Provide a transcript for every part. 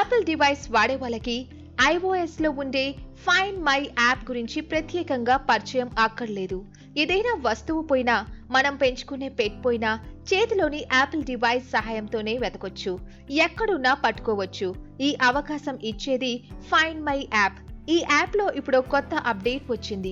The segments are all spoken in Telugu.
యాపిల్ డివైస్ వాడే వాళ్ళకి iOS లో ఉండే ఫైండ్ మై యాప్ గురించి ప్రత్యేకంగా పరిచయం అక్కర్లేదు. ఏదైనా వస్తువు పోయినా, మనం పెంచుకునే పెట్ పోయినా చేతిలోని యాపిల్ డివైస్ సహాయంతోనే వెతకొచ్చు, ఎక్కడున్నా పట్టుకోవచ్చు. ఈ అవకాశం ఇచ్చేది ఫైండ్ మై యాప్. ఈ యాప్ లో ఇప్పుడు కొత్త అప్డేట్ వచ్చింది.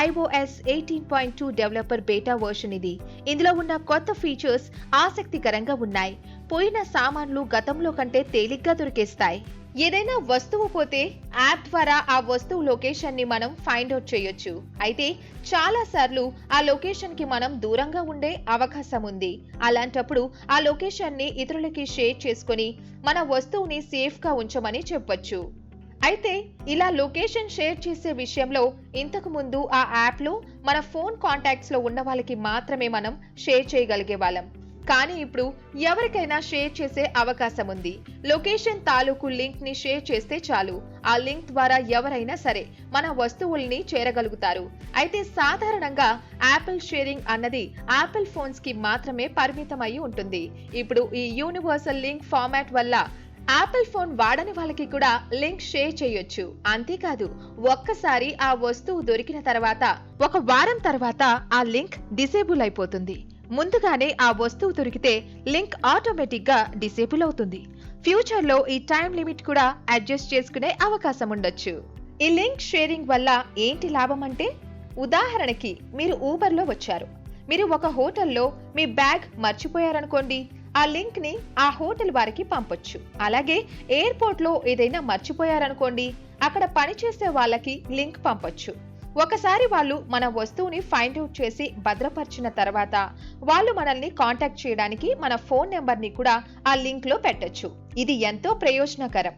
iOS 18.2 డెవలపర్ బేటా వర్షన్ ఇది. ఇందులో ఉన్న కొత్త ఫీచర్స్ ఆసక్తికరంగా ఉన్నాయి. పోయిన సామాన్లు గతంలో కంటే తేలిగ్గా దొరికేస్తాయి. ఏదైనా వస్తువు పోతే యాప్ ద్వారా ఆ వస్తువు లొకేషన్ ని మనం ఫైండ్ అవుట్ చేయొచ్చు. అయితే చాలా సార్లు ఆ లొకేషన్ కి మనం దూరంగా ఉండే అవకాశం ఉంది. అలాంటప్పుడు ఆ లొకేషన్ ని ఇతరులకి షేర్ చేసుకొని మన వస్తువుని సేఫ్ గా ఉంచమని చెప్పొచ్చు. అయితే ఇలా లొకేషన్ షేర్ చేసే విషయంలో ఇంతకు ముందు ఆ యాప్ లో మన ఫోన్ కాంటాక్ట్స్ లో ఉన్న వాళ్ళకి మాత్రమే మనం షేర్ చేయగలిగే వాళ్ళం. కానీ ఇప్పుడు ఎవరికైనా షేర్ చేసే అవకాశం ఉంది. లొకేషన్ తాలూకు లింక్ ని షేర్ చేస్తే చాలు, ఆ లింక్ ద్వారా ఎవరైనా సరే మన వస్తువుల్ని చేరగలుగుతారు. అయితే సాధారణంగా యాపిల్ షేరింగ్ అన్నది యాపిల్ ఫోన్స్ కి మాత్రమే పరిమితం అయి ఉంటుంది. ఇప్పుడు ఈ యూనివర్సల్ లింక్ ఫార్మాట్ వల్ల యాపిల్ ఫోన్ వాడని వాళ్ళకి కూడా లింక్ షేర్ చేయొచ్చు. అంతేకాదు, ఒక్కసారి ఆ వస్తువు దొరికిన తర్వాత ఒక వారం తర్వాత ఆ లింక్ డిసేబుల్ అయిపోతుంది. ముందుగానే ఆ వస్తువు దొరికితే లింక్ ఆటోమేటిక్ గా డిసేబుల్ అవుతుంది. ఫ్యూచర్ లో ఈ టైం లిమిట్ కూడా అడ్జస్ట్ చేసుకునే అవకాశం ఉండొచ్చు. ఈ లింక్ షేరింగ్ వల్ల ఏంటి లాభం అంటే, ఉదాహరణకి మీరు ఊబర్ లో వచ్చారు. మీరు ఒక హోటల్లో మీ బ్యాగ్ మర్చిపోయారనుకోండి, ఆ లింక్ ని ఆ హోటల్ వారికి పంపొచ్చు. అలాగే ఎయిర్పోర్ట్ లో ఏదైనా మర్చిపోయారనుకోండి, అక్కడ పనిచేసే వాళ్ళకి లింక్ పంపొచ్చు. ఒకసారి వాళ్ళు మన వస్తువుని ఫైండ్ అవుట్ చేసి భద్రపరిచిన తర్వాత వాళ్ళు మనల్ని కాంటాక్ట్ చేయడానికి మన ఫోన్ నెంబర్ ని కూడా ఆ లింక్ లో పెట్టొచ్చు. ఇది ఎంతో ప్రయోజనకరం.